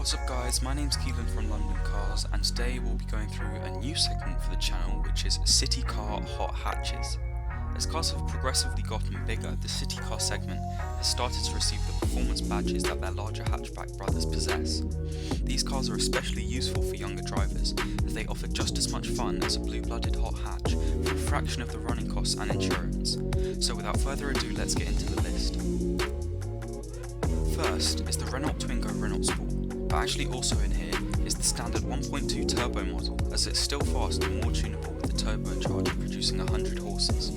What's up guys, my name's Keelan from London Cars, and today we'll be going through a new segment for the channel, which is City Car Hot Hatches. As cars have progressively gotten bigger, the City Car segment has started to receive the performance badges that their larger hatchback brothers possess. These cars are especially useful for younger drivers, as they offer just as much fun as a blue-blooded hot hatch for a fraction of the running costs and insurance. So without further ado, let's get into the list. First is the Renault Twingo Renault Sport. But actually also in here is the standard 1.2 turbo model, as it's still fast and more tunable with the turbocharger producing 100 horses.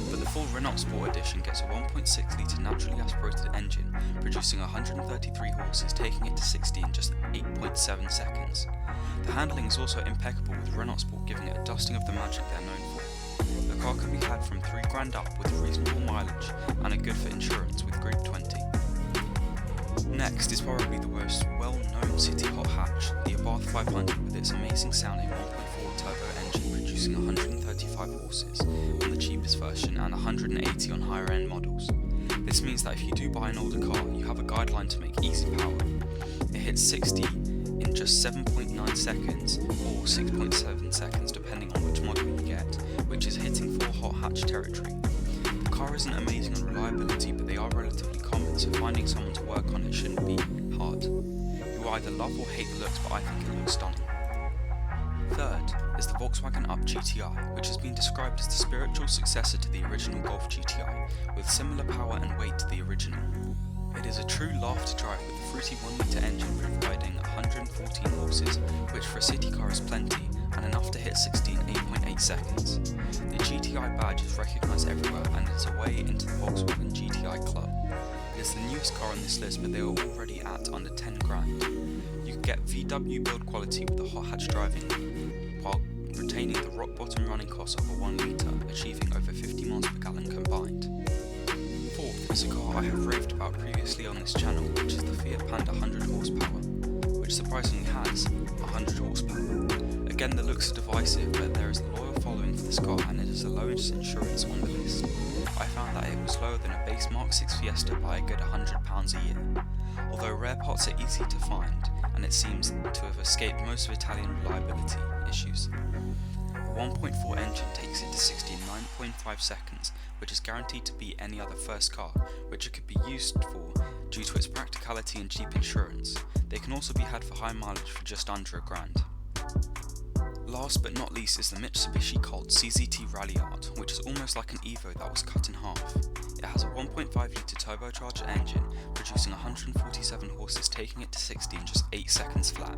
But the full Renault Sport edition gets a 1.6 litre naturally aspirated engine producing 133 horses, taking it to 60 in just 8.7 seconds. The handling is also impeccable, with Renault Sport giving it a dusting of the magic they're known for. The car can be had from £3,000 up with reasonable mileage and are good for insurance with Group 20. Next is probably the most well-known city hot hatch, the Abarth 500, with its amazing sounding 1.4 turbo engine producing 135 horses on the cheapest version and 180 on higher end models. This means that if you do buy an older car, you have a guideline to make easy power. It hits 60 in just 7.9 seconds or 6.7 seconds depending on which model you get, which is hitting full hot hatch territory. The car isn't amazing on reliability, but they are relatively common, so finding someone to work on it shouldn't be hard. You will either love or hate the looks, but I think it looks stunning. Third is the Volkswagen Up GTR, which has been described as the spiritual successor to the original Golf GTI, with similar power and weight to the original. It is a true laugh to drive, with a fruity 1 litre engine providing 114 horses, which for a city car is plenty, and enough to hit 60 in 8.8 seconds. The GTI badge is recognised everywhere, and it's a way into the Volkswagen GTI club. It is the newest car on this list, but they are already at under 10 grand. You can get VW build quality with the hot hatch driving, while retaining the rock bottom running costs of a 1 litre, achieving over 50 miles per gallon combined. Fourth is a car I have raved about previously on this channel, which is the Fiat Panda 100 horsepower, which surprisingly has 100 horsepower. Again, the looks are divisive, but there is a loyal following for this car, and it is the lowest insurance on the list. I found that it was lower than a base Mark 6 Fiesta by a good £100 a year. Although rare parts are easy to find, and it seems to have escaped most of Italian reliability issues. A 1.4 engine takes it to 60 in 9.5 seconds, which is guaranteed to beat any other first car, which it could be used for due to its practicality and cheap insurance. They can also be had for high mileage for just under £1,000. Last but not least is the Mitsubishi Cult CZT Rally Art, which is almost like an Evo that was cut in half. It has a 1.5 litre turbocharged engine producing 147 horses, taking it to 60 in just 8 seconds flat.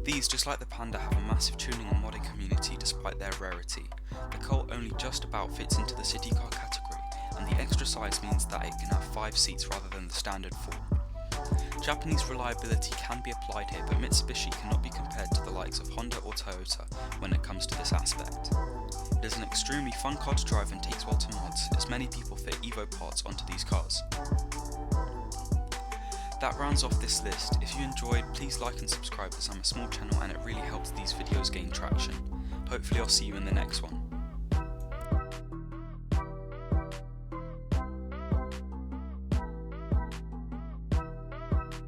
These, just like the Panda, have a massive tuning and modding community despite their rarity. The Cult only just about fits into the city car category, and the extra size means that it can have 5 seats rather than the standard 4. Japanese reliability can be applied here, but Mitsubishi cannot be compared to the likes of Honda or Toyota when it comes to this aspect. It is an extremely fun car to drive and takes well to mods, as many people fit Evo parts onto these cars. That rounds off this list. If you enjoyed, please like and subscribe, as I'm a small channel and it really helps these videos gain traction. Hopefully I'll see you in the next one.